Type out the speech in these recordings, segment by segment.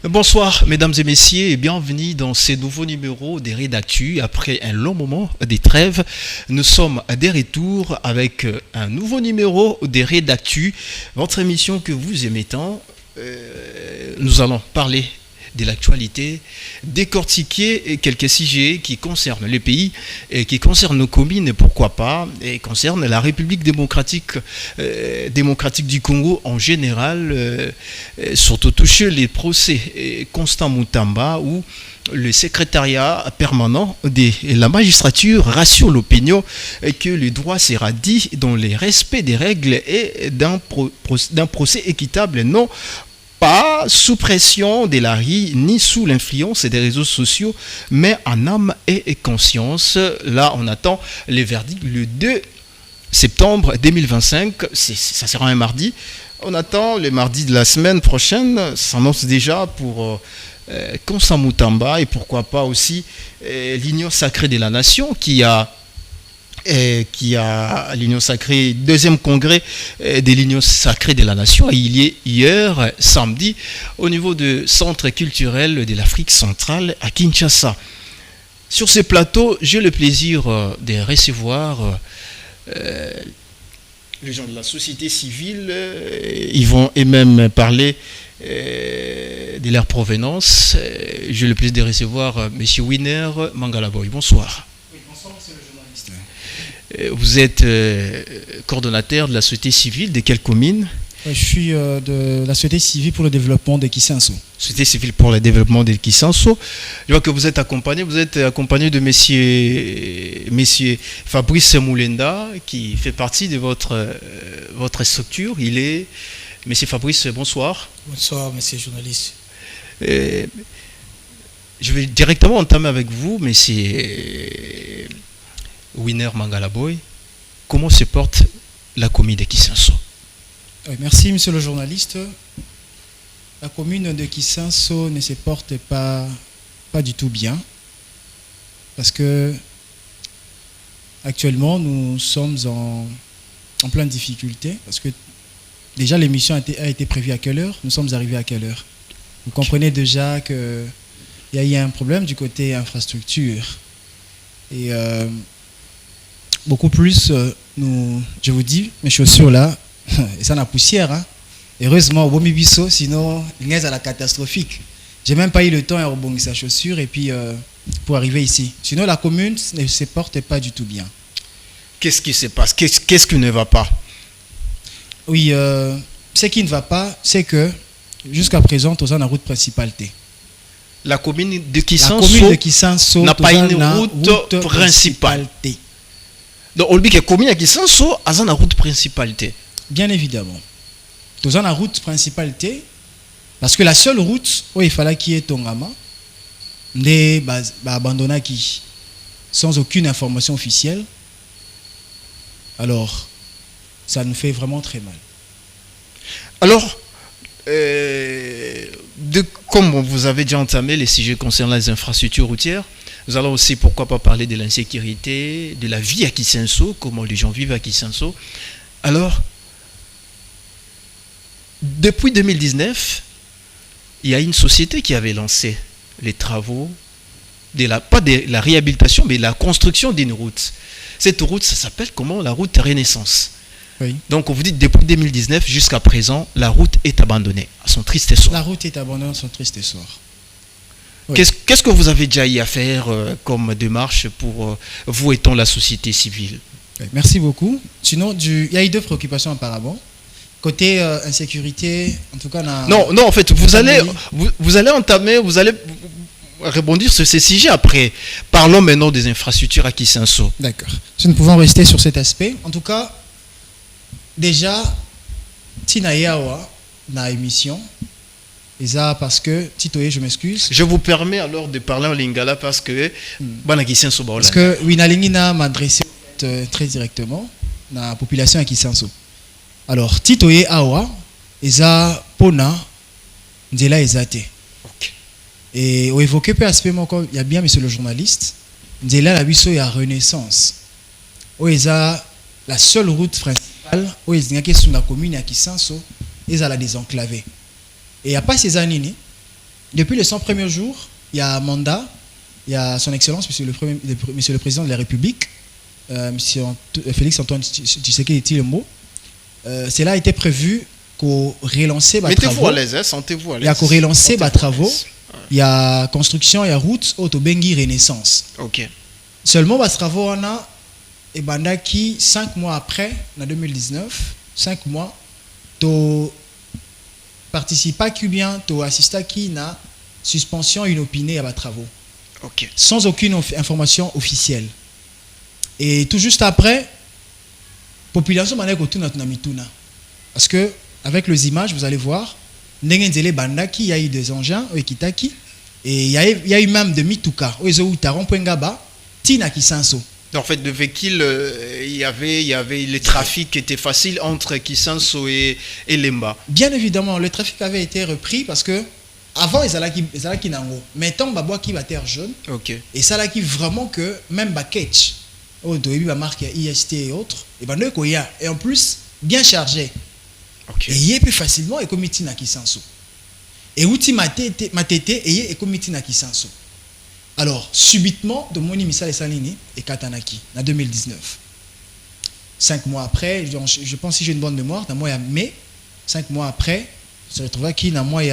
Bonsoir mesdames et messieurs et bienvenue dans ce nouveau numéro des Rédactu. Après un long moment des trêves, nous sommes à des retours avec un nouveau numéro des Rédactu, votre émission que vous aimez tant. Nous allons parler de l'actualité, décortiquer quelques sujets qui concernent le pays, et qui concernent nos communes, et pourquoi pas, et concernent la République démocratique du Congo en général, surtout toucher les procès Constant Mutamba où le secrétariat permanent de la magistrature rassure l'opinion que le droit sera dit dans le respect des règles et d'un procès équitable, non pas sous pression de la rue ni sous l'influence des réseaux sociaux, mais en âme et conscience. Là, on attend les verdicts le 2 septembre 2025. Ça sera un mardi. On attend le mardi de la semaine prochaine. Ça s'annonce déjà pour Constant Mutamba et pourquoi pas aussi l'Union sacrée de la nation qui a l'Union sacrée, deuxième congrès de l'Union sacrée de la nation. Il y est hier, samedi, au niveau du centre culturel de l'Afrique centrale à Kinshasa. Sur ce plateau, j'ai le plaisir de recevoir les gens de la société civile. Ils vont même parler de leur provenance. J'ai le plaisir de recevoir M. Winner Mangalaboy. Bonsoir. Oui, bonsoir, monsieur le journaliste. Vous êtes coordonnateur de la société civile de quelle commune? Je suis de la société civile pour le développement de Kisanso. Société civile pour le développement de Kisanso. Je vois que vous êtes accompagné de monsieur Fabrice Moulenda qui fait partie de votre structure. Il est monsieur Fabrice, bonsoir. Bonsoir, monsieur le journaliste. Je vais directement entamer avec vous, monsieur Winner Mangalaboy. Comment se porte la commune de Kisanso? Merci, monsieur le journaliste. La commune de Kisanso ne se porte pas du tout bien parce que actuellement nous sommes en pleine difficulté parce que déjà l'émission a été prévue à quelle heure? Nous sommes arrivés à quelle heure? Vous comprenez déjà qu'il y a eu un problème du côté infrastructure et beaucoup plus, je vous dis, mes chaussures là, et ça n'a poussière. Hein. Heureusement, au Bomibiso, sinon, il est à la catastrophique. J'ai même pas eu le temps de rebondir sa chaussure et puis pour arriver ici. Sinon, la commune ne se porte pas du tout bien. Qu'est-ce qui se passe? Qu'est-ce qui ne va pas? Oui, ce qui ne va pas, c'est que jusqu'à présent, on a la route principalité. La commune de Kisanso n'a pas une route principale. Donc, on dit que la commune de Kisanso a une route principalité. Bien évidemment. Nous avons la route principalité parce que la seule route où il fallait qu'il y ait Tongama n'est abandonnée qui sans aucune information officielle. Alors, ça nous fait vraiment très mal. Alors, comme vous avez déjà entamé les sujets concernant les infrastructures routières, nous allons aussi, pourquoi pas, parler de l'insécurité, de la vie à Kisanso, comment les gens vivent à Kisanso. Alors, depuis 2019, il y a une société qui avait lancé les travaux, pas de la réhabilitation, mais la construction d'une route. Cette route, ça s'appelle comment? La route Renaissance. Oui. Donc, on vous dit, depuis 2019 jusqu'à présent, la route est abandonnée à son triste sort. La route est abandonnée à son triste sort. Oui. Qu'est-ce que vous avez déjà eu à faire comme démarche pour vous étant la société civile? Oui, merci beaucoup. Sinon, il y a eu deux préoccupations apparemment. Côté insécurité, en tout cas... Non, en fait, vous allez rebondir sur ces sujets après. Parlons maintenant des infrastructures à Kisanso. D'accord. Si nous pouvons rester sur cet aspect. En tout cas, déjà, Tina Yawa, dans l'émission, et ça parce que, Titoé, je m'excuse. Je vous permets alors de parler en lingala parce que... Parce que Winalingina m'a adressé très directement dans la population à Kisanso. Alors, Titoé Awa, Eza Pona, Ndela Ezate. Et on évoquait peu aspect, il y a bien, monsieur le journaliste, Ndela la biso ya Renaissance. O Eza la seule route principale, o Eza la commune à Kisanso, Eza la désenclavée. Et il n'y a pas ces années, depuis les 100 premiers jours, il y a un mandat, il y a son excellence, monsieur le président de la République, monsieur Félix Antoine Tshisekedi Tshilombo. Cela a été prévu qu'on relance les travaux. Mettez-vous à l'aise, sentez-vous à l'aise. Il y a qu'on relance les travaux. Il y a construction, il y a route, Autobengi Renaissance. Ok. Seulement, les travaux, on a, et bandaki 5 mois après, en 2019, 5 mois, tu participes qui bien, tu assistes qui na suspension inopinée à les travaux. Ok. Sans aucune information officielle. Et tout juste après, population m'a dit parce que avec les images, vous allez voir, il y a eu des engins et il y a eu même de Mituka, Tina Kisanso. En fait, de Vekil, il y avait les trafics qui étaient faciles entre Kisanso et Lemba. Bien évidemment, le trafic avait été repris parce que avant ils allaient qui nango. Maintenant, babois qui va terre jaune. Ok. Et ça là qui vraiment que même baketch, la marque IST et autres, et en plus bien chargé. Okay. Et il est plus facilement et comme Tina Kisanso. Et outil matete et comme Tina Kisanso. Alors, subitement, de Moni Misal et Salini et Katanaki, en 2019. 5 mois après, je pense si j'ai une bonne mémoire, dans le mois de mai, 5 mois après, se retrouve qui dans le mois de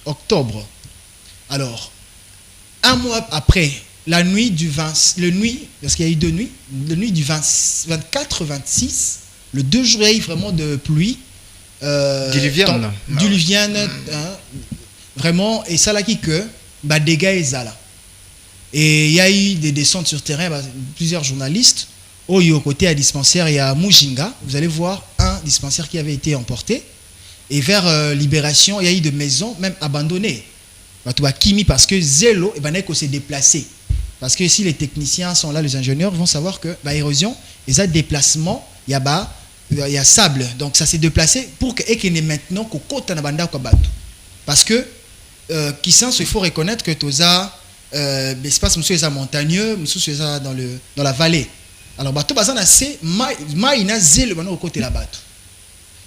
octobre. Alors, un mois après, la nuit du 20, parce qu'il y a eu 2 nuits, la nuit du 24-26, le 2 jours, il y a eu vraiment de pluie. Diluvienne, vraiment, et ça là qui que, bah, dégâts et ça là. Et il y a eu des descentes sur terrain, plusieurs journalistes. Au côté à dispensaire, il y a Mujinga. Vous allez voir un dispensaire qui avait été emporté. Et vers Libération, il y a eu des maisons même abandonnées. Kimi parce que Zélo s'est déplacé. Parce que si les techniciens sont là, les ingénieurs vont savoir que l'érosion, il y a déplacement, il y a sable. Donc ça s'est déplacé pour que et maintenant qu'on côte na banda ko batu. Parce que il faut reconnaître que Toza l'espace monsieur est montagneux, monsieur est dans la vallée. Alors bateau bazan assez maïna zélo bana au côté la bateau.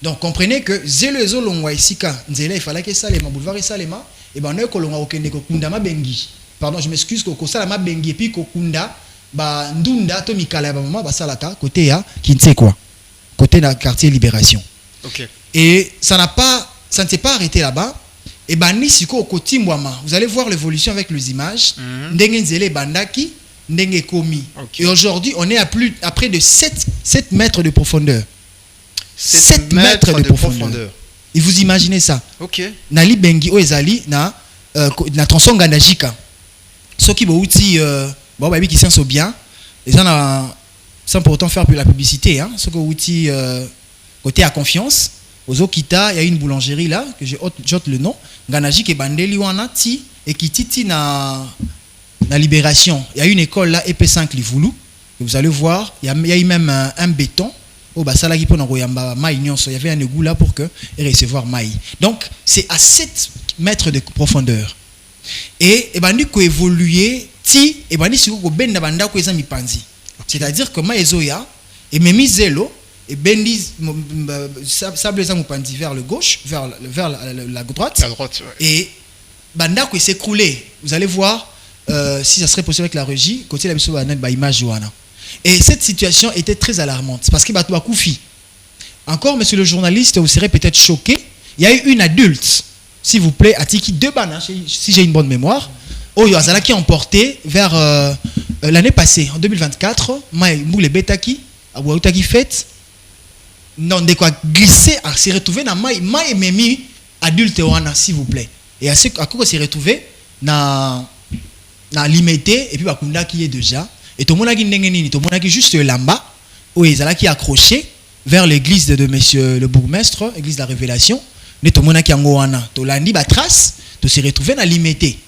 Donc comprenez que zélo ezo longwa isika nzela il fallait que ça les boulevard et salema et ben ne ko longwa okende ko kunda mabengi. Pardon, je m'excuse ko sala mabengi et puis ko kunda ba ndunda to mikala ba mama ba salaka côté ya kinse quoi. Côté dans le quartier Libération. Okay. Et ça ne s'est pas arrêté là-bas. Et vous allez voir l'évolution avec les images. Ndengenzele bandaki, ndenge komi. Et aujourd'hui, on est à près de 7 mètres de profondeur. 7 mètres de profondeur. Et vous imaginez ça. Ok. Nali bengi oezali na tronçon gandajika. Ceux qui bouti bon baby qui sont bien, les gens sans pour autant faire plus la publicité hein. Ceux qui bouti côté à confiance. Aux Okita, il y a une boulangerie là, que j'ôte le nom. Ganaji qui est bandeli wanati et qui titi na Libération. Il y a une école là, EP5 Livoulou. Vous allez voir, il y a eu même un béton. Oh, bah ça là qui peut n'envoyer maï il y avait un égout là pour que et recevoir maï. Donc c'est à 7 mètres de profondeur. Et bandi ko évoluer ti et bandi si ko benda banda ko ezami panzi. C'est-à-dire que maïzoya et memi zélo et bendi sable les amupandi vers le gauche vers la droite, ouais. Et banda ko s'écrouler. Vous allez voir si ça serait possible avec la régie côté la mission ba image joana. Et cette situation était très alarmante parce que bato bakoufi. Encore monsieur le journaliste, vous serez peut-être choqué, il y a eu une adulte s'il vous plaît Atiki 2 bana si j'ai une bonne mémoire. Oyo azala qui emporté vers l'année passée en 2024, Moule Betaki Abouautaki fête. Non, de quoi glisser à se retrouver dans maï memi adulte wana s'il vous plaît. Et à quoi s'est retrouvé na limité et puis bakunda qui est déjà et tout le monde qui n'engeni tout le monde qui juste là-bas où ils allaient qui accroché vers l'église de monsieur le bourgmestre, église de la Révélation, mais tout le monde qui en wana tout lundi ba trace tout s'est retrouvé dans limité.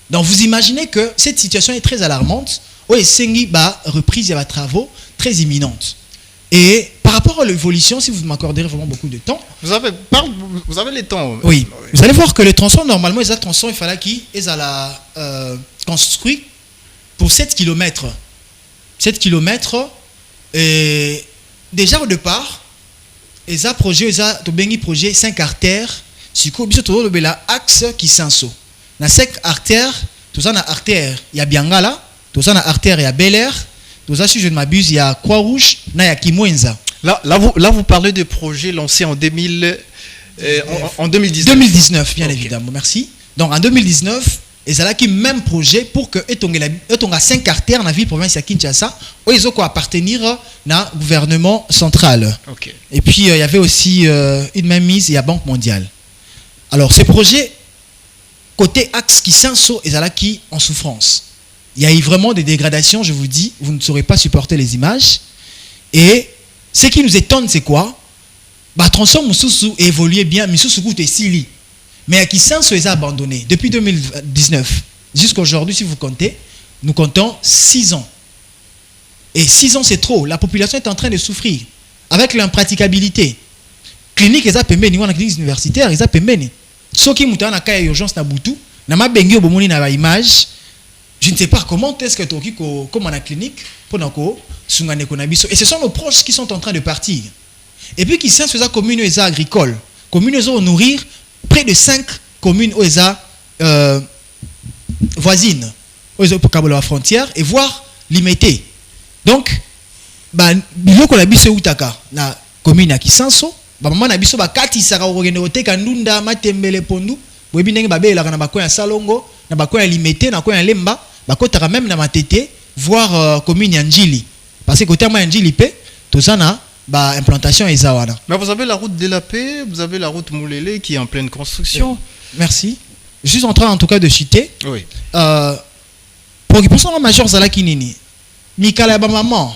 Donc vous imaginez que cette situation est très alarmante. Où est sengi ba reprise de travaux très imminente. Et par rapport à l'évolution, si vous m'accorderez vraiment beaucoup de temps. Vous avez le temps. Oui. Vous allez voir que le tronçon, normalement, il fallait qu'il soit construit pour 7 km. 7 km. Et déjà au départ, il y a projet 5 artères. Si vous avez l'axe qui s'en. na 5 artères, tout ça na artère, il y a Biangala, tout ça na artère, il y a Bel Air, tout ça, si je ne m'abuse, il y a Croix-Rouge, il y a Kimwenza. Là, vous parlez de projets lancés en 2019. 2019, bien évidemment, merci. Donc en 2019, et c'est là qui même projet pour que etonga 5 artères dans la ville province de Kinshasa, où ils ont quoi appartenir na gouvernement central. Okay. Et puis il y avait aussi une même mise il y a Banque mondiale. Alors ces projets côté axe qui s'inso et là qui en souffrance. Il y a eu vraiment des dégradations, je vous dis, vous ne saurez pas supporter les images. Et ce qui nous étonne, c'est quoi? Bah transforme Moussoussou et évoluer bien, Moussoussou est Sili. Mais à qui s'inso est abandonné depuis 2019 jusqu'à aujourd'hui, si vous comptez, nous comptons 6 ans. Et 6 ans, c'est trop. La population est en train de souffrir avec l'impraticabilité. Clinique, ils ont payé, niveau de clinique universitaire, ils ont payé. Ceux qui ont une urgence na Boutou, na ma bengi obomoni na image. Je ne sais pas comment est-ce que tu comme à la clinique pour sungane konabiso. Et ce sont nos proches qui sont en train de partir. Et puis qui sont sur la commune et agricole, commune où nourrir près de 5 communes où voisines, où ils ont la frontière et voire limitées. Donc, bilo konabiso utaka na commune à Kisanso, maman na biso ba kati saka ogene oteka ndunda matembele pondu, boyebi ndenge babela na bakoya salongo, na bakoya limité na koya lemba. Bakotaka même na matete voir commune ya Njili parce que côté ya Njili pe tout ça na ba implantation ezawana. Mais vous avez la route de la paix, vous avez la route Moulélé qui est en pleine construction. Merci. Je suis en train en tout cas de citer. Oui. Préoccupation majeure zalaki nini. Mikala ba maman.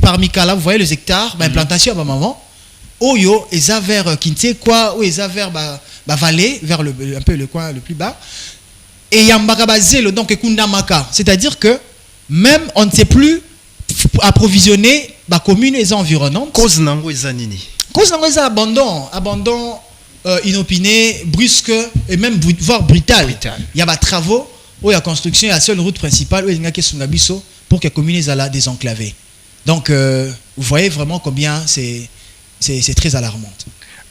Par Mikala, vous voyez les hectares, ba implantation ba maman. Oyo eza vers Kinte quoi, ou eza vers ba vallée vers un peu le coin le plus bas. Et Yambakabazelo, donc Ekundamaka. C'est-à-dire que même on ne sait plus approvisionner la commune et les environnantes. Cause nango ezanini. Cause nango eza abandon inopiné, brusque et même voire brutal. Il y a des travaux où il y a construction, la seule route principale où il y a Sungabiso pour que la commune soit désenclavée. Donc vous voyez vraiment combien c'est très alarmant.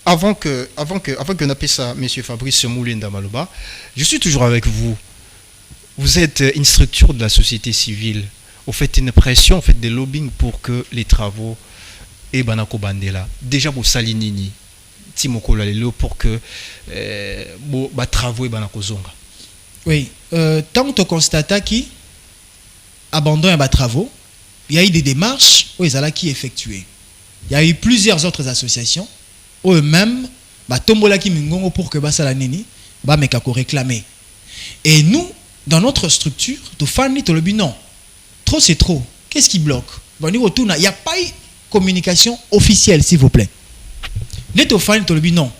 Avant que on appelle ça M. Fabrice Moulinda Maloba, je suis toujours avec vous. Vous êtes une structure de la société civile. Vous faites une pression, vous faites des lobbying pour que les travaux et Banako Bandela, déjà vous salinini, Timoko Lalelo pour que les travaux et Banako Zonga. Oui, tant que tu constates qu'il abandonne les travaux, il y a eu des démarches où ils allaient qui effectuées. Il y a eu plusieurs autres associations eux-mêmes tombola ki mingongo pour que basala nini ba mekako réclamer. Et nous dans notre structure to fani to lobi non. Trop c'est trop. Qu'est-ce qui bloque? Bon niveau tout il y a pas eu communication officielle s'il vous plaît. Les to fani to lobi non.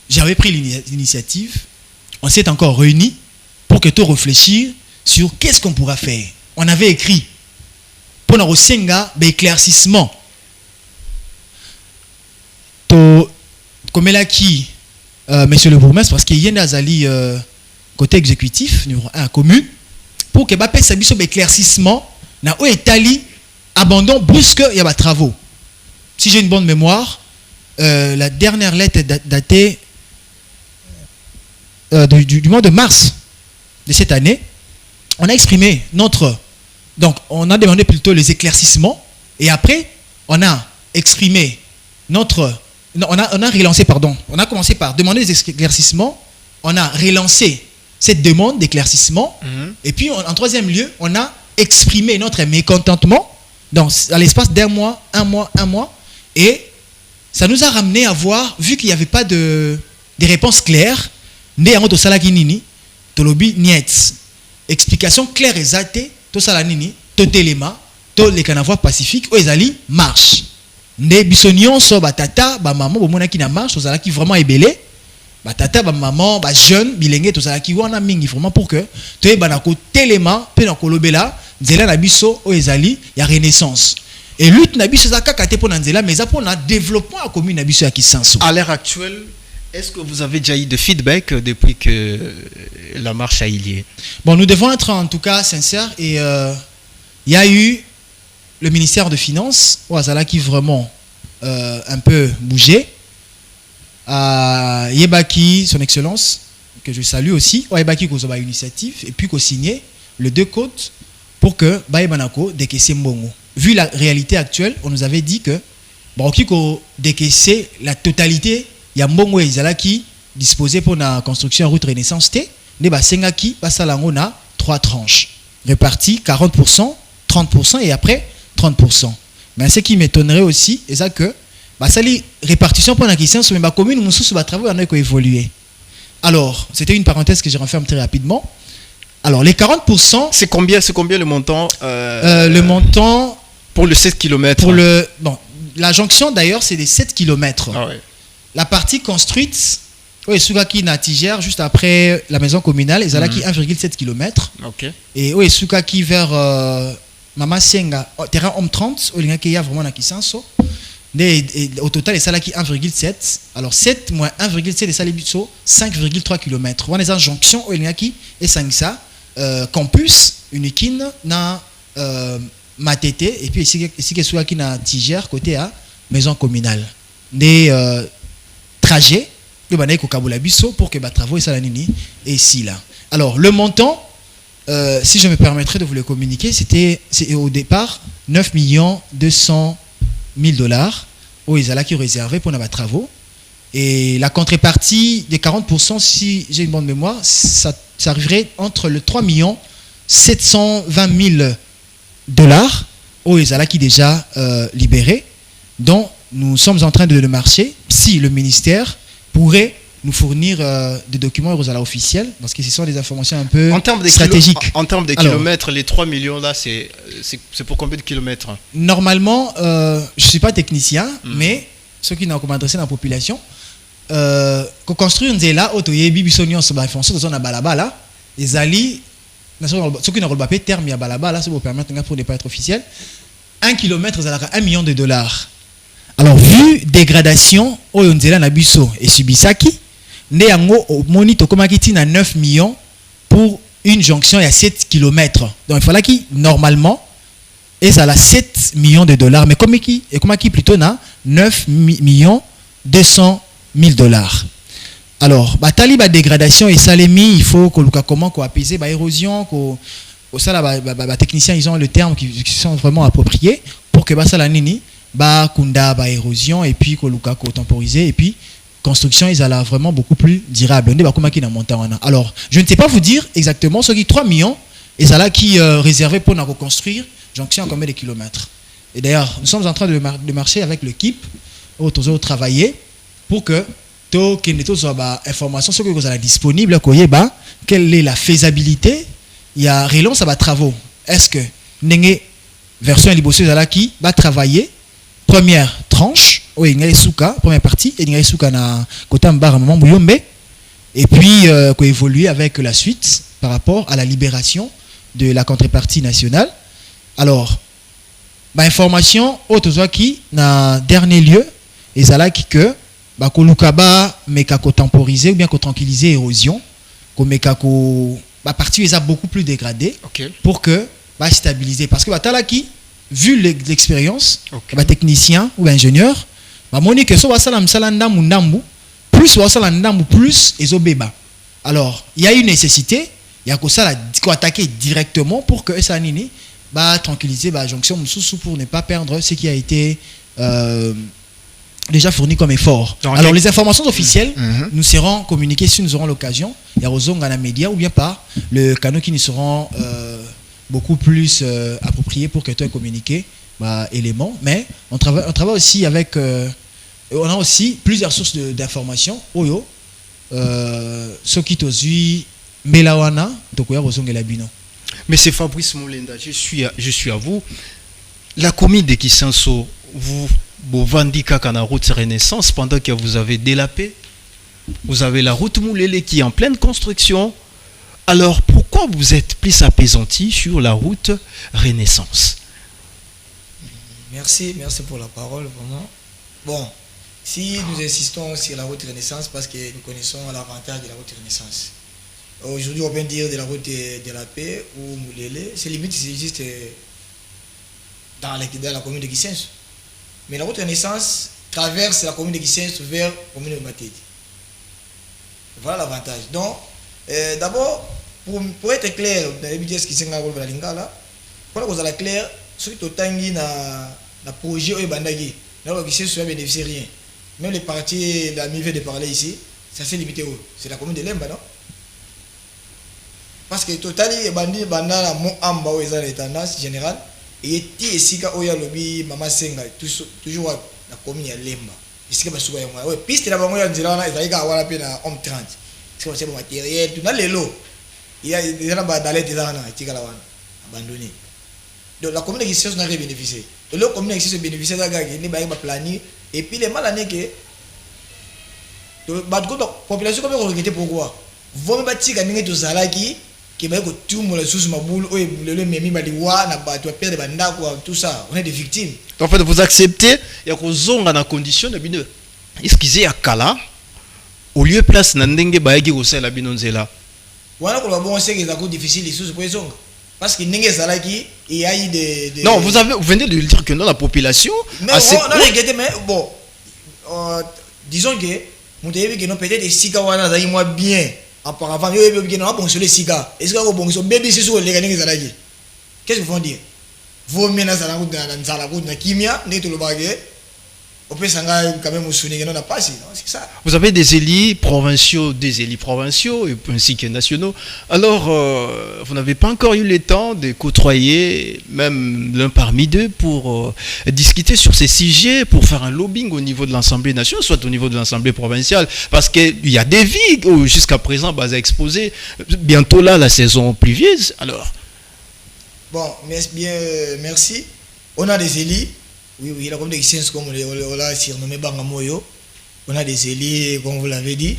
J'avais pris l'initiative, on s'est encore réunis pour que tout réfléchir sur qu'est-ce qu'on pourra faire. On avait écrit pour na rosenga éclaircissement. Comme elle a qui, monsieur le bourgmestre, parce qu'il y a Nazali côté exécutif, numéro 1, commune, pour que Bappé s'habille éclaircissement, na où est Ali, abandon brusque, il y a des travaux. Si j'ai une bonne mémoire, la dernière lettre est datée du mois de mars de cette année. On a exprimé donc on a demandé plutôt les éclaircissements, et après, on a exprimé on a relancé, pardon. On a commencé par demander des éclaircissements. On a relancé cette demande d'éclaircissement. Et puis, en troisième lieu, on a exprimé notre mécontentement à l'espace d'un mois, un mois. Et ça nous a ramené à voir, vu qu'il n'y avait pas de réponses claires, explication claire et zatée, tout ça, tout téléma, tout les canavois pacifiques, où ils allaient marche. Nde bisonion so batata ba maman bomona ki na marche ozala ki vraiment ébélé batata ba maman ba jeune bilenge tozala ki wana mingi vraiment pour que toye bana ko telema pe na kolobela nzela na biso o ezali ya renaissance et lutte na biso za kaka te pona nzela mais za pona développement à commune na biso ya Kisanso. À l'heure actuelle, est-ce que vous avez déjà eu de feedback depuis que la marche a eu lieu? Bon, nous devons être en tout cas sincères et il y a eu le ministère de Finances, qui vraiment un peu bougé. Yebaki, son excellence, que je salue aussi, Oebaki Kozoba Initiative, et puis qu'on signe les deux côtes pour que Baïbanako décaisse Mbongo. Vu la réalité actuelle, on nous avait dit que Baroki ko décaisse la totalité, il y a Mbongo et Izalaki disposé pour la construction route Renaissance T, ne Basengaki, Basalango na 3 tranches, réparties 40%, 30% et après 30%. Mais ce qui m'étonnerait aussi, c'est ça que ça les répartition pour la question sur ma commune, nous sous travaux on a évolué. Alors, c'était une parenthèse que je referme très rapidement. Alors, les 40%, c'est combien le montant le montant pour le 7 km. Pour le la jonction d'ailleurs, c'est des 7 km. Ah ouais. La partie construite Oesukaki na Tigère juste après la maison communale, ils allaient 1,7 km. OK. Et Oesukaki vers Mama Senga, terrain homme 30, il y a vraiment na Kisanso. Au total, il y a 1,7. Alors 7 moins 1,7 et ça les 5,3 km. On a une jonction où il y a qui et ça campus uniquine na Matete et puis ici que soit qui na Tigère côté à maison communale. Des trajets le banaï ko kabula biso pour que ba travaux et ça la nini et ici là. Alors le montant si je me permettrais de vous le communiquer, c'est au départ 9 200 000 $ où ils allaient qui réservé pour nos travaux. Et la contrepartie des 40%, si j'ai une bonne mémoire, ça arriverait entre le 3 720 000 $ où ils allaient qui déjà libérés, dont nous sommes en train de le marcher. Si le ministère pourrait nous fournir des documents officiels, parce que ce sont des informations un peu stratégiques. En termes de kilomètres, les 3 millions là, c'est pour combien de kilomètres? Normalement, je ne suis pas technicien, mais ceux qui n'ont pas adressé à la population, qu'on construit une zéla, autoyebi bisonion sur la fonction de zone à balabala, les alliés, ceux qui n'ont pas payé terme à balabala, ça vous permettre pour ne pas être officiel, 1 km, ça a $1 million. Alors, vu dégradation, Oyonzela Nabuso et Subisaki, Néango monito komakiti na 9 millions pour une jonction à 7 km. Donc il fallait qu'il normalement et ça a 7 millions de $, mais comme qui plutôt na 9 millions 200 000 $. Alors batali ba dégradation et salemi, il faut que comment ko apaiser ba érosion ko ça là techniciens ils ont le terme qui sont vraiment appropriés pour que ba ça la nini ba kunda ba érosion et puis ko temporiser et puis construction ils allaient vraiment beaucoup plus durable. Alors, je ne sais pas vous dire exactement ce qui 3 millions et ça là qui réservé pour nous reconstruire jonction en combien de kilomètres. Et d'ailleurs, nous sommes en train de marcher avec l'équipe où nous travailler pour que tout soit information ce que vous avez disponible quelle est la faisabilité, il y a relance ça va travaux. Est-ce que n'engé version libosseuse là qui va travailler première tranche première partie et souka na kota mbara maman Bouyombe et puis évoluer avec la suite par rapport à la libération de la contrepartie nationale. Alors information autozo qui na dernier lieu et ça qui que kolukaba meka ko temporiser ou bien ko tranquilliser érosion ko meka ko partie est beaucoup plus dégradée pour que stabiliser parce que talaki vu l'expérience technicien ou ingénieur Monique so wasala msala ndambu ndambu plus wasala ndambu plus ezobeba. Alors, il y a une nécessité, il y a ko attaquer directement pour que ça nini tranquilliser jonction mususu pour ne pas perdre ce qui a été déjà fourni comme effort. Donc, alors les informations officielles nous seront communiquées si nous aurons l'occasion, il y a aux médias ou bien par le canal qui nous seront beaucoup plus appropriés pour que tu aies communiqué éléments, mais on travaille aussi avec on a aussi plusieurs sources d'informations oyo ce qui tozui melawana tokoya bozongela bino. Mais c'est Fabrice Moulenda, je suis à vous. La commune de Kisanso, vous vendez la route Renaissance pendant que vous avez délapé. Vous avez la route Moulele qui est en pleine construction. Alors pourquoi vous êtes plus apaisanti sur la route Renaissance? Merci pour la parole, vraiment. Bon, si nous insistons sur la route Renaissance, parce que nous connaissons l'avantage de la route Renaissance. Aujourd'hui, on peut dire de la route de la paix ou Moulele, c'est limite, c'est juste dans la commune de Kisenso. Mais la route Renaissance traverse la commune de Kisenso vers la commune de Matete. Voilà l'avantage. Donc, d'abord, pour être clair, dans les budgets qui sont dans la lingala, pour que vous soyez clair, ceux qui ont un projet ou bandagi, là qui ne bénéficier rien. Même les partis, la MIV de parler ici, ça s'est limité où? C'est la commune de Lemba, non? Parce que totalement, bandi banda la mon amba ou les tendances générales, et ti esika oya lobby mama senga toujours la commune ya Lemba. Esika basuka yango. Ouais, piste la bango ya nzela na ezalika wala pe na homme 30. C'est c'est matériel, tout dans les lots. Il y a des gens dans les désordres, etika la wana abandonné. Donc la commune qui s'est n'a rien bénéficié. Donc la commune qui s'est bénéficié de la gars qui n'est pas planifié et puis les mal années que la population comme regretté pourquoi vous me bâtir quand n'importe zalaki qui va que tout le monde sous ma boule ou le même maliwa na ba tu perdre banda quoi tout ça on est des victimes. En fait vous acceptez et que zonga na condition de bino excusez à kala au lieu place na ndenge ba yaki ko sala bino nzela. Voilà qu'on va bon c'est que ça coûte difficile les sous pour les zonga. Parce que n'engé zalaki il y a eu des non vous venez de le dire que non la population mais on a regretté mais bon disons que mon téléphone que non peut-être des sika wana zali moi bien auparavant yo bien non bon sur les sika est-ce que bon sur baby c'est sur les gars zalaki qu'est-ce que vous vont dire vous menez ça la route na kimia n'est tout le bagage on peut s'engager quand même au souvenir non n'a pas si c'est ça. Vous avez des élus provinciaux et ainsi que nationaux. Alors, vous n'avez pas encore eu le temps de côtoyer même l'un parmi deux pour discuter sur ces sujets, pour faire un lobbying au niveau de l'Assemblée nationale, soit au niveau de l'Assemblée provinciale, parce qu'il y a des vies jusqu'à présent à exposer. Bientôt là, la saison pluvieuse. Alors. Bon, merci. On a des élus. Oui, la commune de Gisenso, comme on l'a surnommé Bangamoyo, on a des élus, comme vous l'avez dit.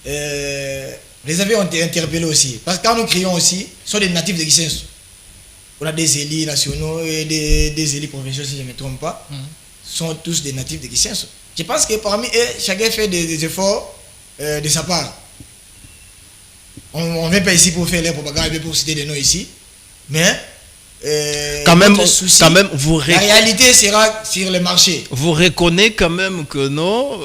Les avis ont été interpellés aussi. Parce que quand nous crions aussi, ce sont des natifs de Gisenso. On a des élus nationaux et des élus provinciaux, si je ne me trompe pas. Sont tous des natifs de Gisenso. Je pense que parmi eux, chacun fait des efforts de sa part. On ne vient pas ici pour faire les propagandes, pour citer des noms ici. Mais quand même, la réalité sera sur le marché. Vous reconnaissez quand même que non,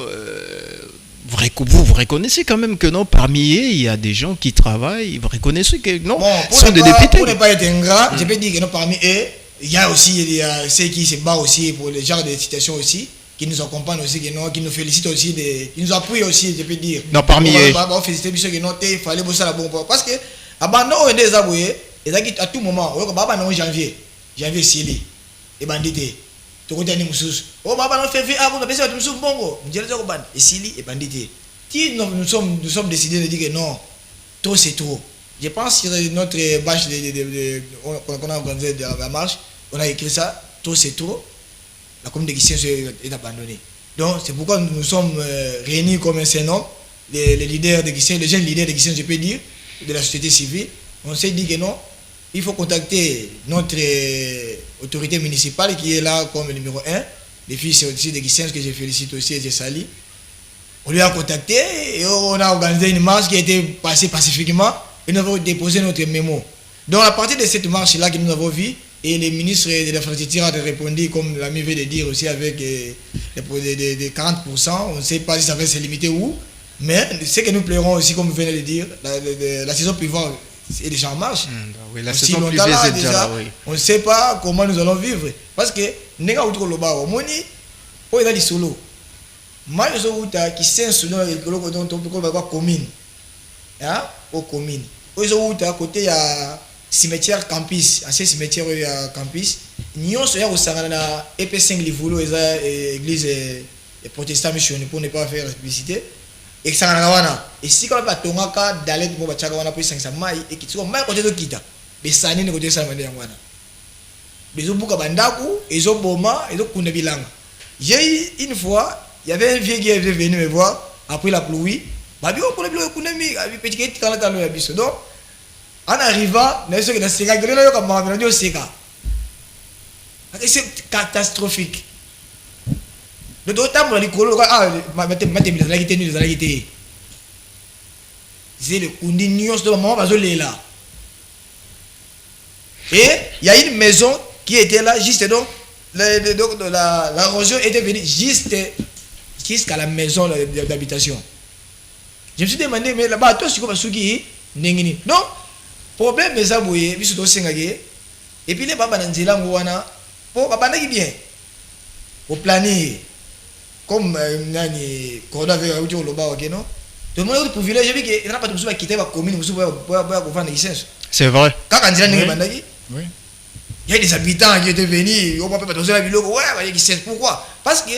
vous reconnaissez quand même que non, parmi eux, il y a des gens qui travaillent, vous reconnaissez que non, sont des députés. Pour ne pas être ingrat, je peux dire que non, parmi eux, il y a aussi ceux qui se battent aussi pour les genres de situations aussi, qui nous accompagnent aussi, qui nous félicitent aussi, qui nous appuient aussi, je peux dire. Non, parmi eux. On va féliciter que non, il fallait bosser la bonne. Parce que, abandon des aboués, et à tout moment, on va en janvier sili et bandité. Tu connais les moussous. Oh, baba non février, ah, vous avez besoin de moussous bongo. Vous direz que et sili et bandité. Si nous sommes décidés de dire que non, trop c'est trop. Je pense que notre bâche qu'on a organisé de la marche, on a écrit ça, trop c'est trop. La commune de Gisenso est abandonnée. Donc c'est pourquoi nous sommes réunis comme un seul homme, les leaders de Gisenso, les jeunes leaders de Gisenso, je peux dire, de la société civile. On s'est dit que non. Il faut contacter notre autorité municipale qui est là comme numéro 1, les fils aussi de Gisenso que je félicite aussi et je salue. On lui a contacté et on a organisé une marche qui a été passée pacifiquement et nous avons déposé notre mémo. Donc à partir de cette marche-là que nous avons vue, et les ministres de l'infrastructure ont répondu, comme l'ami vient de dire aussi, avec des 40%. On ne sait pas si ça va se limiter où, mais ce que nous plairons aussi, comme vous venez de dire, la saison suivante est déjà en marche. Oui, la saison pluvieuse est déjà là, oui. On ne sait pas comment nous allons vivre. Parce que, nous avons dit que nous solo. Moi, je suis qui s'est sous la commune. Aux communes. Nous sommes à côté à cimetière campus, ancien cimetière campus. Nous sommes au Sangana EP5 Livolo, église protestante missionnaire pour ne pas faire la publicité. Et Sangana, et si on va tonga d'aller pour Bachagawana pour 500 mailles et qui sont mal côté de Kita, les Sani ne côté Samanda Yangwana. Les Obuka Bandaku, les Oboma et les Kundabilanga. J'ai eu une fois, il y avait un vieux qui est venu me voir après la pluie. Babi on connaît bien Kunami, avec petit qui quand la loi biso. Donc en arrivant, nous sommes dans ce cas, nous comme on a dit au Seka. C'est catastrophique. Le d'autant pour les colos, c'est le condignos de maman Bazolé là. Et il y a une maison qui était là, juste donc, la région était venue juste jusqu'à la maison d'habitation. Je me suis demandé, mais là-bas, toi, c'est quoi ce qui est non, problème, mais ça, vous voyez, puis c'est et puis les babas n'anzela ngouana, pour papa n'a bien, au planer, comme nani, qu'on avait au jour là-bas, ok, non? Tout le monde a le privilège, j'ai vu qu'il n'y a pas de personne qui quitter la commune, vous pouvez licence. C'est vrai. Quand on dit Oui. il y a des habitants qui étaient venus, on peut pas dans la ville, ouais, qui sait pourquoi? Parce que,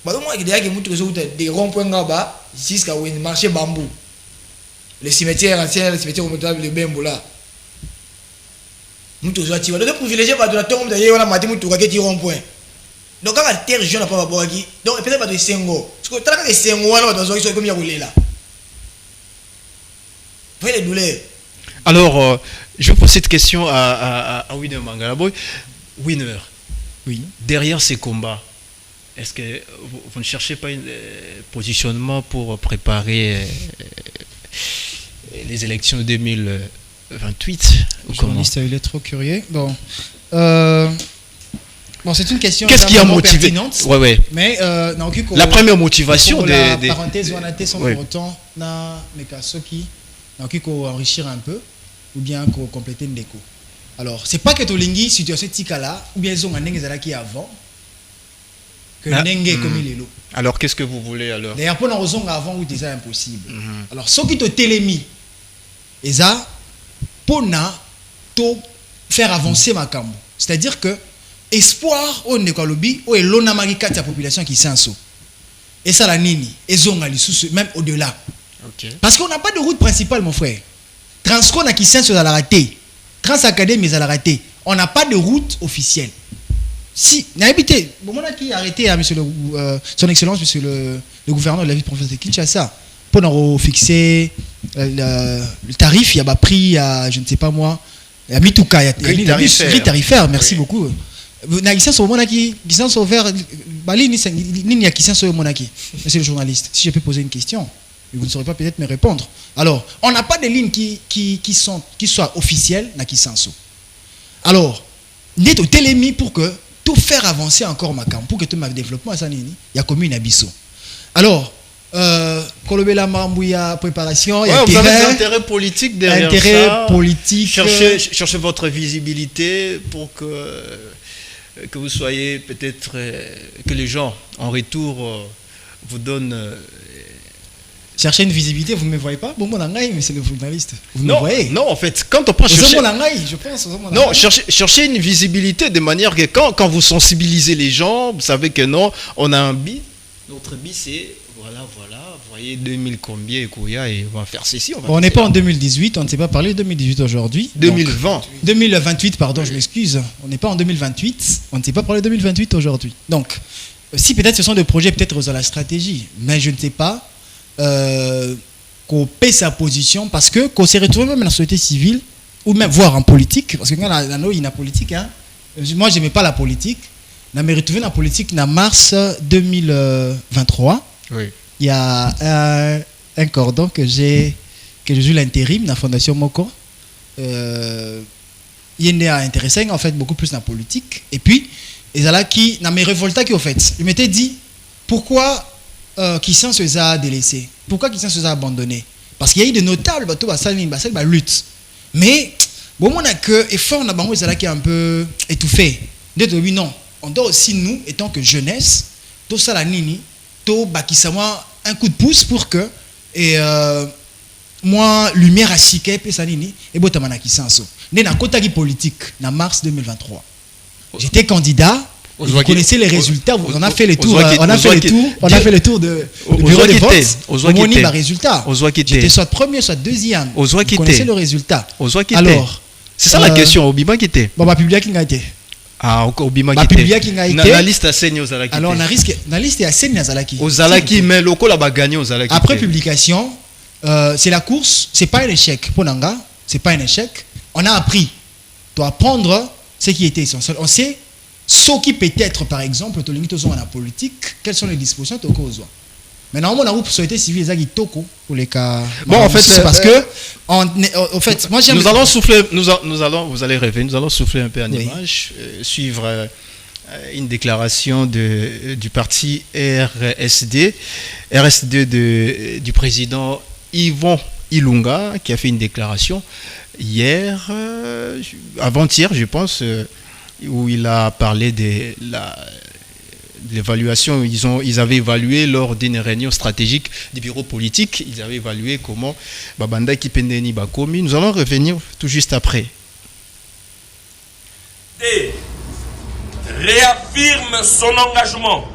bah, moi, il y a des ronds-points là-bas, jusqu'à où il marché bambou. Les cimetières anciens, les cimetières remontables, les bambous là. Nous tous, tu vas privilégier par de la tombe d'ailleurs, on a maté tout qui rond-point. Donc, quand la terre jaune n'a pas boire qui, donc peut-être pas de Sengo. Parce que tant que Sengo, on va dans un comme il y a roulé là. Vous voyez les douleurs. Alors, je pose cette question à Winner Mangalaboy. Winner, Oui. derrière ces combats, est-ce que vous ne cherchez pas un positionnement pour préparer les élections de 2028 ou Le comment? journaliste, il est trop curieux. Bon, c'est une question Qu'est-ce qui a vraiment motivé? pertinente, Ouais. mais La première motivation pour la des... parenthèse, on a été sans Oui. pour autant, mais ceux qui enrichir un peu ou bien compléter une déco. Alors, c'est pas que tu as situation là ou bien ils ont un qui avant que Nenge comme il est là. Alors, qu'est-ce que vous voulez alors? D'ailleurs, pour nous raison avant où déjà impossible. Alors, ceux qui te télémi, et ça, pour faire avancer ma cambo. C'est-à-dire que espoir au Nekolobi, au Elona Marika, la population qui s'en sort. Et ça, la nini, et zonga, même au-delà. Okay. Parce qu'on n'a pas de route principale, mon frère. Transcon a qui s'en sort à la raté. Transacadémie à la raté. On n'a pas de route officielle. Si, n'a habité, bon, on a qui arrêté à monsieur son excellence, monsieur le gouverneur de la ville de province de Kinshasa, pour nous fixer le tarif, il y a prix à, je ne sais pas moi, il y a Mitouka, il y a prix tarifaire, merci beaucoup. Na qui sont monaki, qui sont vers Bali ni a qui sont monaki. Monsieur le journaliste, si je peux poser une question, vous ne saurez pas peut-être me répondre. Alors, on n'a pas de lignes qui soient officielles, na qui sont. Alors, n'est au télémi pour que tout faire avancer encore ma camp, pour que tout ma développement ça nini, il y a comme une abisso. Alors, Kolobela Mambouya préparation, il y a vous avez des intérêts politiques derrière intérêt ça. politique. Cherchez votre visibilité pour que vous soyez peut-être que les gens en retour vous donnent. Cherchez une visibilité, vous ne me voyez pas? Bon, mais c'est le journaliste. Vous me voyez? Non, en fait, quand on pense chercher. Je pense. Non, cherchez une visibilité de manière que quand vous sensibilisez les gens, vous savez que non, on a un but. Notre but, c'est voilà, vous voyez 2000 combien et on va faire ceci. On n'est pas en 2018, on ne sait pas parler de 2018 aujourd'hui. 2020. 2028, pardon, je m'excuse. On n'est pas en 2028, on ne sait pas parler de 2028 aujourd'hui. Donc, si peut-être ce sont des projets peut-être à la stratégie, mais je ne sais pas qu'on paie sa position parce que qu'on s'est retrouvé même dans la société civile ou même voire en politique, parce que quand il y a politique, hein, moi je n'aimais pas la politique. Je me retrouvé dans la politique en mars 2023. Oui. Il y a un cordon que je joue l'intérim dans la Fondation Moko. Il y a intéressé en fait beaucoup plus dans la politique. Et puis, il y a là qui, dans mes révoltats qui au fait, je m'étais dit pourquoi qui s'en se a délaissé, pourquoi qui s'en se a abandonné. Parce qu'il y a eu de notables bateaux à lutte. Mais bon, on a que effort on a bango là qui est un peu étouffé. D'être oui non. On doit aussi, nous, étant que jeunesse, tout ça la nini, tout bakisama un coup de pouce pour que moi lumière à chiquer et ça nini et botamana qui senso. Né na kota politique en mars 2023. J'étais candidat. Vous connaissez les résultats. On a fait les tours. On a fait le tour de bureau de vote. On a mis les résultats. J'étais soit premier, soit deuxième. Vous connaissez le résultat. Alors, c'est ça la question. Obima qui était. Bon, ma public qui a été. Ah, encore Obima qui était. La liste à Seigne aux Alaki. Alors, la liste est à Seigne aux Alaki. Aux Alaki, mais le col a gagné aux Alaki. Après publication, c'est la course. C'est pas un échec pour Nanga. C'est pas un échec. On a appris. Tu dois apprendre ce qui était essentiel. On sait ce qui peut-être, par exemple, tu limites aux la politique. Quelles sont les dispositions tu as? Maintenant, on a une société civile qui toko pour les cas. Bon, en fait, c'est parce que, en fait, moi j'aime. Nous allons souffler, vous allez rêver, nous allons souffler un peu en image, suivre une déclaration du parti RSD du président Yvon Ilunga qui a fait une déclaration hier, avant-hier, je pense, où il a parlé de l'évaluation. Ils avaient évalué lors d'une réunion stratégique du bureau politique. Ils avaient évalué comment Babanda Kipendeni Bakomi. Nous allons revenir tout juste après. Et réaffirme son engagement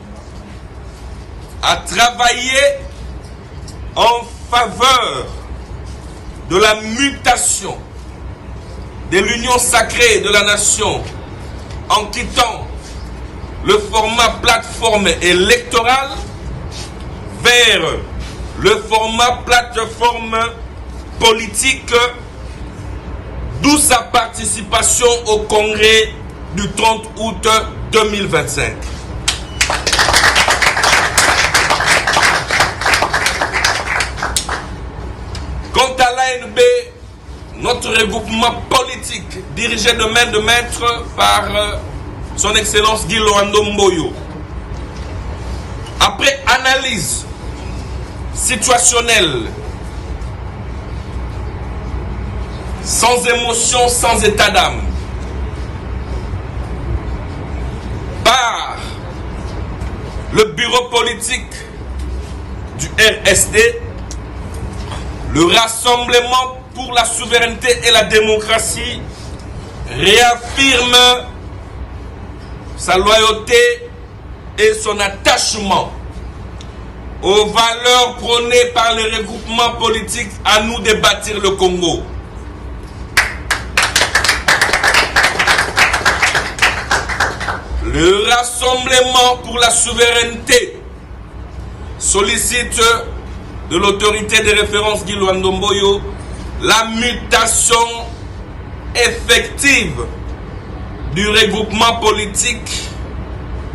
à travailler en faveur de la mutation de l'union sacrée de la nation en quittant le format plateforme électorale vers le format plateforme politique, d'où sa participation au congrès du 30 août 2025. Quant à l'ANB, notre regroupement politique, dirigé de main de maître par son Excellence Guy Loando Mboyo, après analyse situationnelle, sans émotion, sans état d'âme, par le bureau politique du RSD, le Rassemblement pour la souveraineté et la démocratie réaffirme sa loyauté et son attachement aux valeurs prônées par les regroupements politiques à nous de bâtir le Congo. Le Rassemblement pour la souveraineté sollicite de l'autorité de référence Guy Loando Mboyo la mutation effective du regroupement politique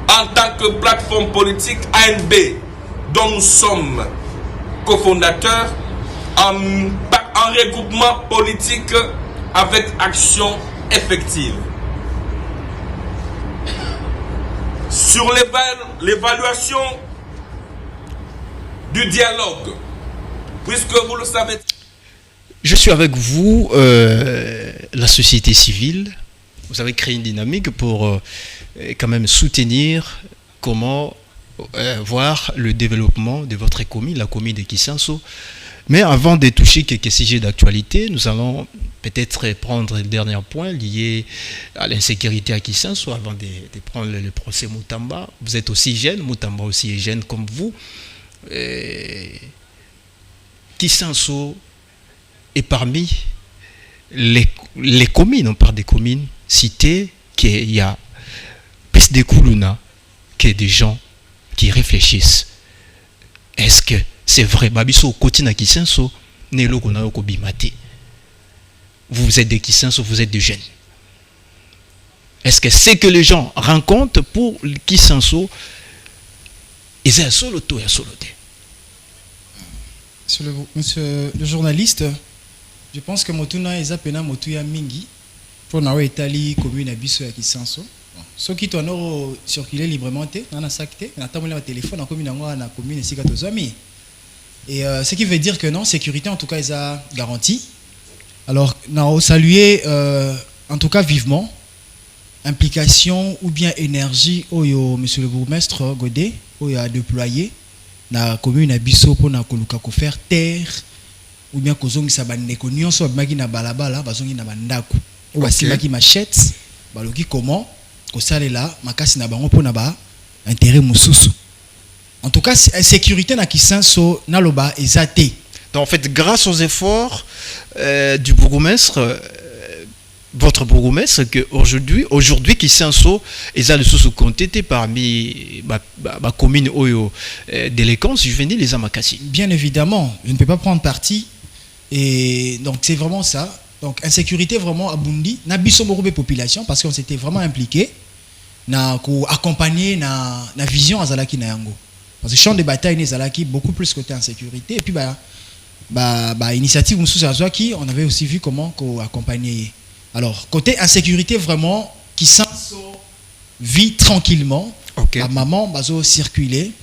en tant que plateforme politique ANB, dont nous sommes cofondateurs, en regroupement politique avec action effective. Sur l'évaluation du dialogue, puisque vous le savez. Je suis avec vous, la société civile. Vous avez créé une dynamique pour quand même soutenir comment voir le développement de votre commune, la commune de Kisanso. Mais avant de toucher quelques sujets d'actualité, nous allons peut-être prendre le dernier point lié à l'insécurité à Kisanso avant de prendre le procès Moutamba. Vous êtes aussi jeune, Moutamba aussi est jeune comme vous. Kisanso est parmi les communes, on parle des communes citées, qu'il y a plus de Koulouna que des gens qui réfléchissent. Est-ce que c'est vrai? Babiso Kotina Kisanso, Nelo Konayoko Bimate. Vous êtes de Kisanso, vous êtes de jeunes. Est-ce que c'est que les gens rencontrent pour Kisanso? Ils sont solo to et solo. Monsieur le journaliste, je pense que Motuna est appelé Motuya Mingi pour n'avoir étalé commune à Bisso et Kisanso. Ceux qui ont circulé librement, on a sacté, on a tapé le téléphone en commune, on a commune ici à tous amis. Et ce qui veut dire que non, sécurité en tout cas, ils a garanti. Alors, on a salué en tout cas vivement implication ou bien énergie où monsieur le bourgmestre Godé où a déployé na commune à Bisso pour na koluka ko faire terre ou bien kozongisa bandeko nyonso bamaki na balabala bazongi na bandako ou basimaki machette baloki comment kosalela makasi na bango pour na ba intérêt mususu. En tout cas sécurité na Kisanso na loba ezate. Donc en fait grâce aux efforts du bourgmestre votre bourgmestre que aujourd'hui Kisanso ils ont le sous-compté parmi ma commune oyo délinquance juvénile les amakasi. Bien évidemment, je ne peux pas prendre parti et donc c'est vraiment ça. Donc insécurité vraiment à Bundi, na biso beaucoup population parce qu'on s'était vraiment impliqué na ko accompagner na vision azalaki na yango. Parce que champ de bataille les azalaki beaucoup plus côté insécurité et puis initiative mususu azwaki, on avait aussi vu comment ko accompagner. Alors, côté insécurité, vraiment, Kisanso vit tranquillement. Okay. La maman va circuler.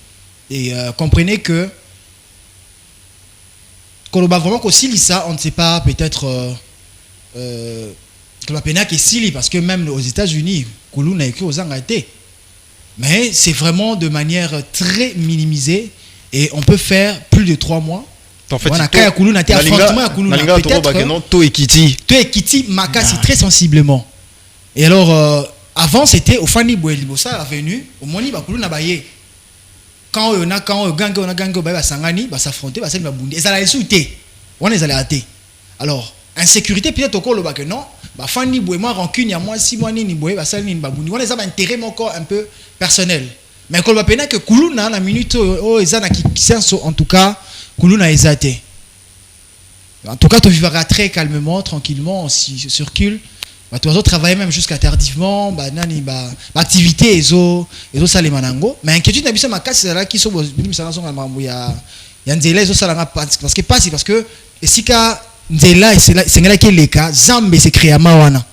Et comprenez que koloba vraiment ko silisa, on ne sait pas peut-être koloba pena ke sili parce que même aux États-Unis kulu na écrit aux angate. Mais c'est vraiment de manière très minimisée et on peut faire plus de 3 mois. En fait, Voilà, kaya kulu na te affrontement ya kulu na peut-être to ekiti makasi très sensiblement. Et alors avant c'était au Fani Boelibosa avenue au moni ba kulu na baye. Quand on a gangue ba sangani ba s'affronter ba sali ba bundi. Ezala insulté. On ezala raté. Alors insécurité peut-être au kolo ba que non, ba Fani Boema rancune ya moi 6 mois ni boye ba sali ni ba bundi. On ezala intérêt encore un peu personnel. Mais kolo ba pena que kulu na minute ezana qui senso en tout cas Kuluna Ezate. En tout cas, tu vivras très calmement, tranquillement, on circule. Tu vas travailler même jusqu'à tardivement. Activité, ezo salemanango. Mais inquiétude, n'a pas ma casse, c'est là qui sont parce que pas parce que si ka nzela c'est là qui les cas zambe c'est créé à mawana.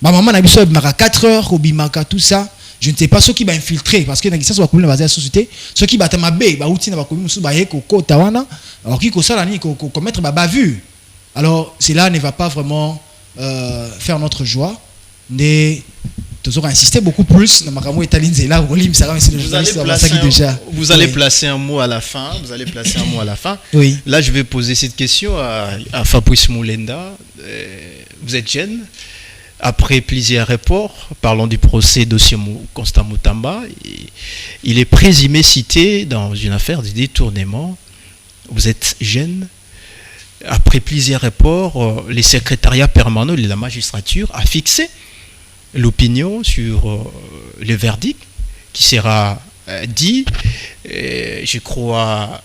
Ma maman n'a pas maka 4 heures au bimaka tout ça. Je ne sais pas ceux qui vont infiltrer parce que dans l'existence de la société, ceux qui battent ma baie, outil na bakomi musu baye ko tawana, alors qui ko sala ni ko commettre bavu. Alors cela ne va pas vraiment faire notre joie. Mais toujours insister beaucoup plus dans makamo etalinze là olim ça vous allez placer un mot à la fin, Oui. Là je vais poser cette question à Fabrice Moulenda. Vous êtes jeune. Après plusieurs rapports, parlons du procès dossier Constant Moutamba, il est présumé cité dans une affaire de détournement. Vous êtes jeune. Après plusieurs rapports, les secrétariats permanents de la magistrature a fixé l'opinion sur le verdict qui sera dit, je crois,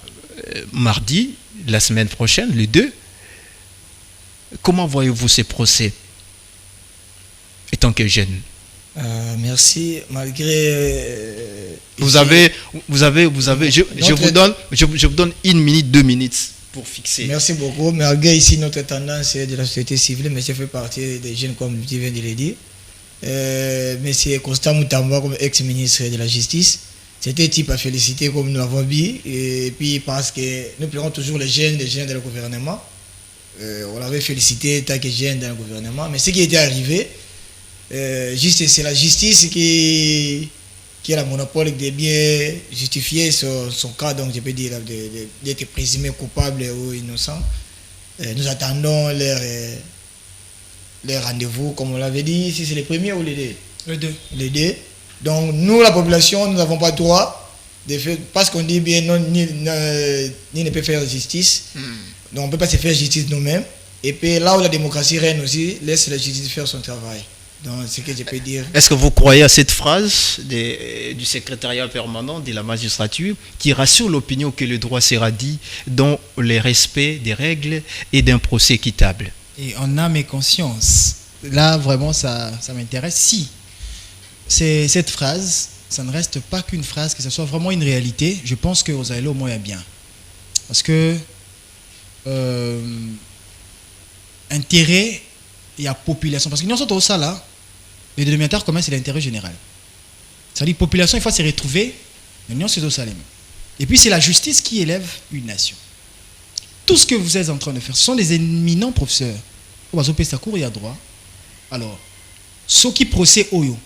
mardi, la semaine prochaine, le 2. Comment voyez-vous ces procès étant que jeune? Merci. Malgré. Vous avez. Je vous donne 1 minute, 2 minutes pour fixer. Merci beaucoup. Malgré ici notre tendance de la société civile, mais je fais partie des jeunes comme tu viens de le dire. Monsieur Constant Moutamba comme ex-ministre de la Justice, c'était type à féliciter comme nous l'avons dit. Et puis parce que nous prenons toujours les jeunes dans le gouvernement. On l'avait félicité tant que jeune dans le gouvernement. Mais ce qui était arrivé. C'est la justice qui a le monopole de bien justifier son cas, donc je peux dire d'être présumé coupable ou innocent. Nous attendons leur rendez-vous, comme on l'avait dit, si c'est les premiers ou les deux. Les deux. Donc nous, la population, nous n'avons pas le droit de faire, parce qu'on dit bien non, ni ne peut faire justice. Donc on ne peut pas se faire justice nous-mêmes. Et puis là où la démocratie règne aussi, laisse la justice faire son travail. Donc, ce que je peux dire. Est-ce que vous croyez à cette phrase du secrétariat permanent de la magistrature qui rassure l'opinion que le droit sera dit dans le respect des règles et d'un procès équitable? Et en âme et conscience, là vraiment ça m'intéresse. Si c'est cette phrase, ça ne reste pas qu'une phrase, que ce soit vraiment une réalité, je pense que vous allez au moins bien. Parce que intérêt, il y a population. Parce que nous sommes ça là, le dénominateur commun c'est l'intérêt général. C'est-à-dire population, il faut se retrouver, nous sommes ça. Et puis c'est la justice qui élève une nation. Tout ce que vous êtes en train de faire, ce sont des éminents professeurs. Au bas au cours, il y a droit. Alors, ceux qui procèdent au yo,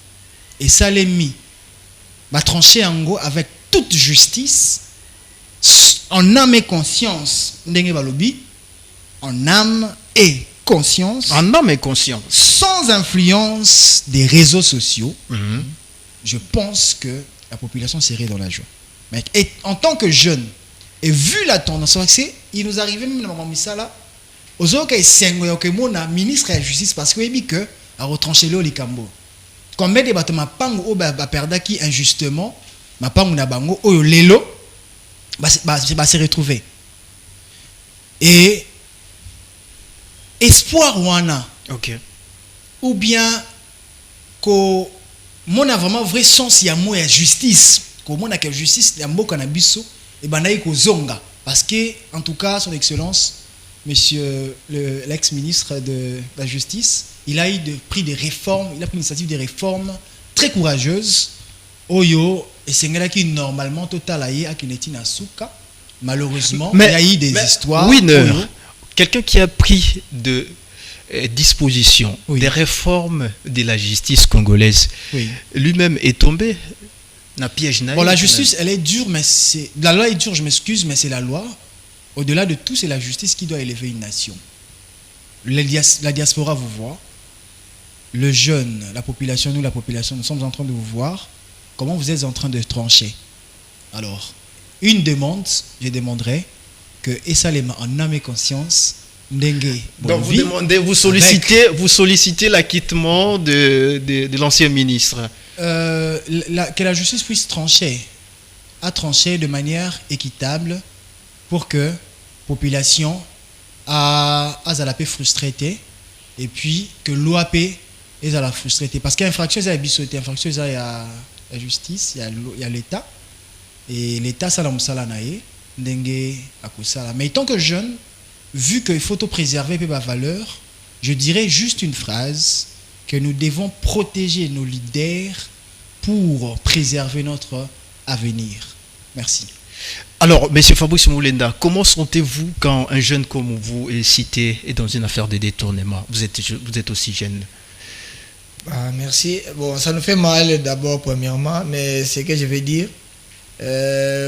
et ça les mis, va trancher en go avec toute justice, en âme et conscience, en âme et conscience, en âme et conscience, sans influence des réseaux sociaux, je pense que la population serait dans la joie. Mais en tant que jeune, et vu la tendance, il nous arrivait même dans le là, aux autres ministre de la justice parce que dit que a retranché le likambo. Combien de bâtiments pango ba perda qui injustement ma pango na bango oyo lelo va se retrouver. Et espoir wana. OK. Ou bien que mon a vraiment vrai sens ya mo ya justice, que mon a que justice ya mboka na biso et banayi ko zonga parce que en tout cas son excellence monsieur l'ex-ministre de la justice, il a pris des réformes, il a pris l'initiative des réformes très courageuses. Oyo et c'est là qui normalement total aye akinetina souka. Malheureusement, il y a eu des histoires. Winner, quelqu'un qui a pris de dispositions, Oui. des réformes de la justice congolaise, Oui. lui-même est tombé dans le piège. Bon, la justice, elle est dure, mais c'est... La loi est dure, je m'excuse, mais c'est la loi. Au-delà de tout, c'est la justice qui doit élever une nation. La diaspora vous voit. Le jeune, la population, nous sommes en train de vous voir. Comment vous êtes en train de trancher. Alors, une demande, je demanderai que Essalema en âme et conscience, Ndengue, Donc vous sollicitez l'acquittement de l'ancien ministre. que la justice puisse trancher, à trancher de manière équitable pour que la population a la paix frustrée et puis que l'OAP est à la frustrée. Parce qu'il y a infraction, il y a bisouté, infraction, il y a la justice, il y a l'État. Et l'État, ça l'a moussala dengue à kusala. Mais tant que jeune, vu qu'il faut préserver la valeur, je dirais juste une phrase que nous devons protéger nos leaders pour préserver notre avenir. Merci. Alors, M. Fabrice Moulenda, comment sentez-vous quand un jeune comme vous est cité dans une affaire de détournement? Vous êtes aussi jeune. Merci. Bon, ça nous fait mal d'abord, premièrement, mais ce que je vais dire,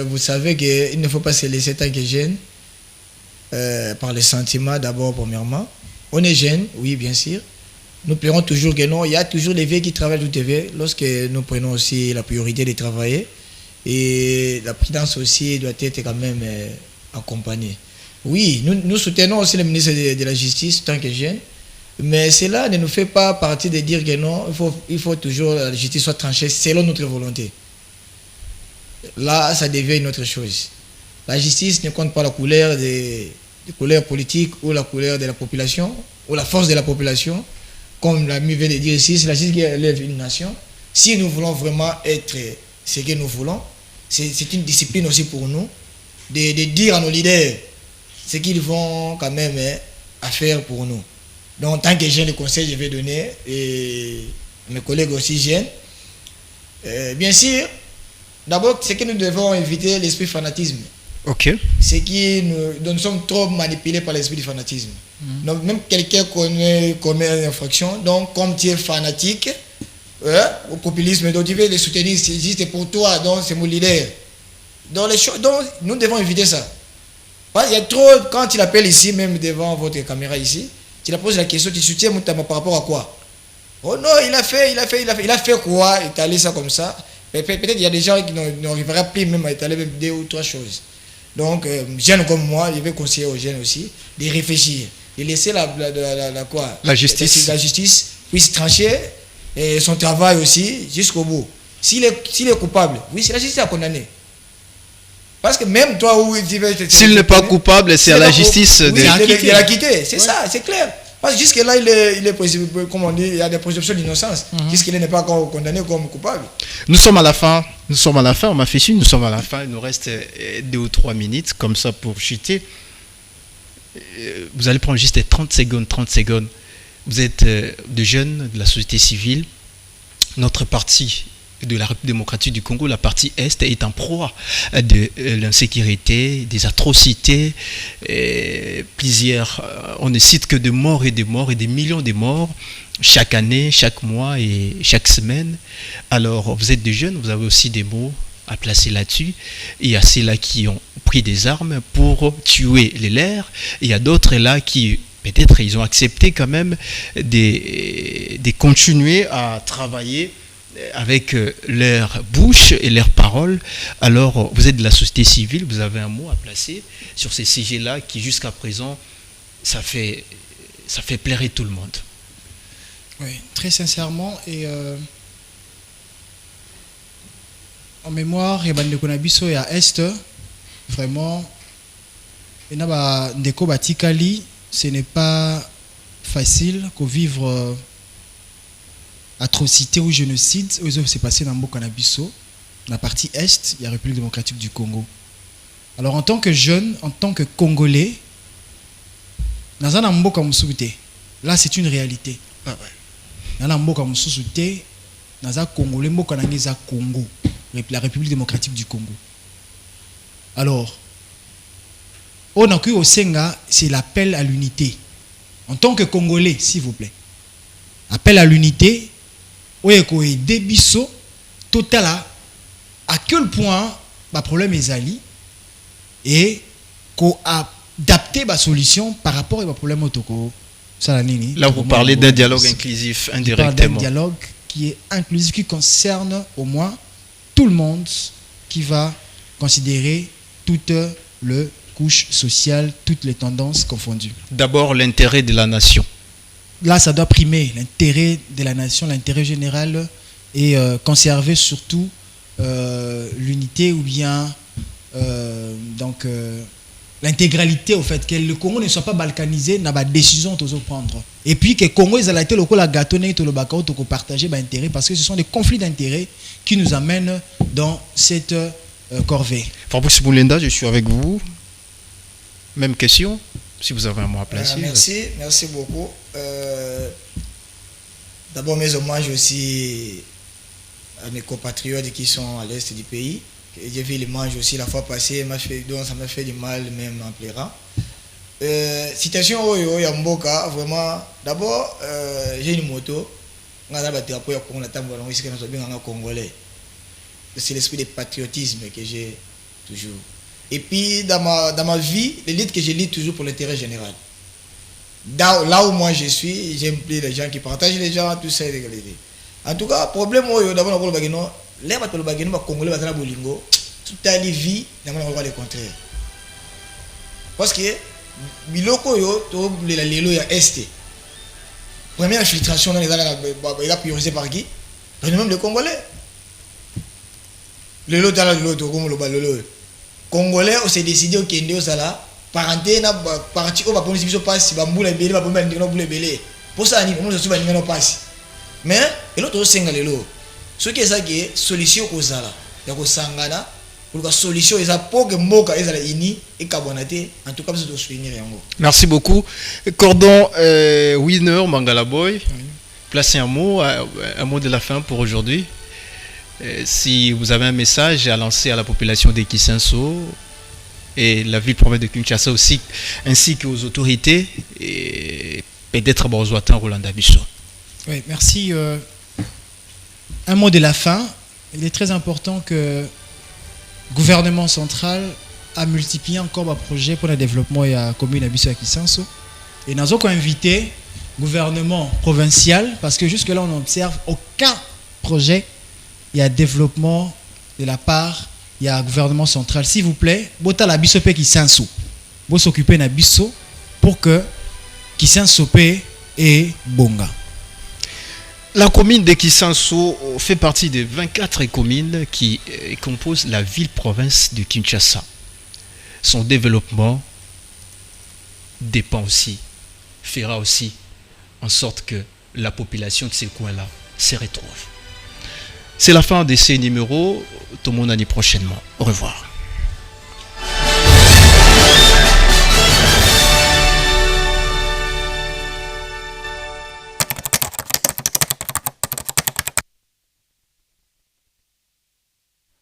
vous savez qu'il ne faut pas se laisser tant que jeune par les sentiments d'abord, premièrement. On est jeune, oui, bien sûr. Nous plairons toujours que non. Il y a toujours les vieux qui travaillent tout TV lorsque nous prenons aussi la priorité de travailler. Et la prudence aussi doit être quand même accompagnée. Oui, nous soutenons aussi le ministre de la Justice tant que jeune. Mais cela ne nous fait pas partie de dire que non, il faut toujours que la justice soit tranchée selon notre volonté. Là, ça devient une autre chose. La justice ne compte pas la couleur des couleurs politiques ou la couleur de la population ou la force de la population. Comme l'ami vient de dire ici, c'est la justice qui élève une nation. Si nous voulons vraiment être ce que nous voulons, c'est une discipline aussi pour nous de dire à nos leaders ce qu'ils vont quand même à faire pour nous. Donc, en tant que jeune, le conseil je vais donner, et mes collègues aussi jeunes, bien sûr, d'abord, c'est que nous devons éviter l'esprit fanatisme. Ok. C'est que nous sommes trop manipulés par l'esprit du fanatisme. Donc, même quelqu'un commet une infraction, donc comme tu es fanatique au populisme, donc tu veux les soutenir, c'est juste pour toi, donc c'est mon leader. Donc, nous devons éviter ça. Il y a trop, quand tu l'appelles ici, même devant votre caméra ici, tu la poses la question, tu soutiens Moutama par rapport à quoi? Oh non, il a fait quoi? Étaler ça comme ça. Peut-être il y a des gens qui n'arriveraient plus même à étaler même 2 ou 3 choses. Donc, jeunes comme moi, je vais conseiller aux jeunes aussi de réfléchir, de laisser la justice puisse trancher et son travail aussi jusqu'au bout. S'il est coupable, oui, c'est la justice à condamner. Parce que même toi, où s'il n'est pas coupable, c'est à la justice de l'acquitter. C'est ça, c'est clair. Parce que jusque-là, il est comme on dit, il y a des présomptions d'innocence. Jusque-là, il n'est pas encore condamné comme coupable. Nous sommes à la fin, on m'a fait signe, nous sommes à la fin, il nous reste 2 ou 3 minutes, comme ça pour chuter. Vous allez prendre juste 30 secondes. Vous êtes de jeunes de la société civile. Notre parti de la République démocratique du Congo, la partie Est, est en proie de l'insécurité, des atrocités, on ne cite que de morts et des millions de morts chaque année, chaque mois et chaque semaine. Alors, vous êtes des jeunes, vous avez aussi des mots à placer là-dessus. Il y a ceux-là qui ont pris des armes pour tuer les leurs, il y a d'autres là qui peut-être ils ont accepté quand même de continuer à travailler avec leur bouche et leurs paroles. Alors, vous êtes de la société civile, vous avez un mot à placer sur ces sujets-là qui, jusqu'à présent, ça fait plairer tout le monde. Oui, très sincèrement, et en mémoire, il y a Est, vraiment, Ndeko Batikali, ce n'est pas facile de vivre atrocité ou génocide où s'est passé dans Mbokanabiso, la partie Est, il y a la République démocratique du Congo. Alors en tant que jeune, en tant que Congolais, là c'est une réalité. Dans Congolais, Congo, la République démocratique du Congo. Alors, Onaku Osenga, c'est l'appel à l'unité. En tant que Congolais, s'il vous plaît. Appel à l'unité. Oyeko et Debiso, total à quel point le problème est ali et qu'on a adapté la solution par rapport au problème autoco. Là, vous parlez d'un dialogue inclusif indirectement. Un dialogue qui est inclusif, qui concerne au moins tout le monde, qui va considérer toute le couche sociale, toutes les tendances confondues. D'abord, l'intérêt de la nation. Là, ça doit primer l'intérêt de la nation, l'intérêt général, et conserver surtout l'unité ou bien l'intégralité au fait que le Congo ne soit pas balkanisé dans la décision de prendre. Et puis que le Congo ait été le gâteau le bacao to partager l'intérêt parce que ce sont des conflits d'intérêts qui nous amènent dans cette corvée. Fabrice Moulenda, je suis avec vous. Même question, si vous avez un mot à placer. Merci beaucoup. D'abord mes hommages aussi à mes compatriotes qui sont à l'est du pays. J'ai vu les manches aussi la fois passée, donc ça m'a fait du mal même en pleurant. Citation Oyo Yamboka, vraiment, d'abord j'ai une moto, c'est l'esprit de patriotisme que j'ai toujours. Et puis dans ma vie, les livres que je lis toujours pour l'intérêt général. Là où moi je suis, j'aime plus les gens qui partagent les gens, tout ça. En tout cas, problème d'abord dans le bagino, les bagino congolais bazana bolingo, toute la vie, d'abord on va le contraire. Parce que biloko yo to la lelo ya est. Première infiltration dans les années il a priorisé par qui? Même les Congolais. Lelo dans le to comme le balolo. Congolais on s'est décidé au Kenya ça là. Parenté na parti au bapolisi biso passe bambula ebele bapomba ndino bula ebele pour ça ni on se souvent ngeno passe mais l'autre senga lelo ce qui est ça qui est solution kozala ya ko sangana pour la solution eza pour que mboka ezala ini et carbonate en tout cas besoin de soutenir yango. Merci beaucoup. Cordon winner Mangala Boy. Placez un mot de la fin pour aujourd'hui. Si vous avez un message à lancer à la population de Kisenso et la ville province de Kinshasa aussi, ainsi qu'aux autorités et peut-être aux Ouattans Roland Bisso. Oui, merci. Un mot de la fin. Il est très important que le gouvernement central a multiplié encore un projet pour le développement de la commune Abisso à Kisenso. Et nous avons invité le gouvernement provincial parce que jusque-là on n'observe aucun projet. Il y a développement de la part. Il y a un gouvernement central. S'il vous plaît, bota la biso pe Kisenso. Vous s'occuper na biso pour que Kisenso pe et bonga. La commune de Kisenso fait partie des 24 communes qui composent la ville-province de Kinshasa. Son développement dépend aussi, fera aussi en sorte que la population de ces coins-là se retrouve. C'est la fin de ces numéros. Tout le monde l'année prochainement. Au revoir.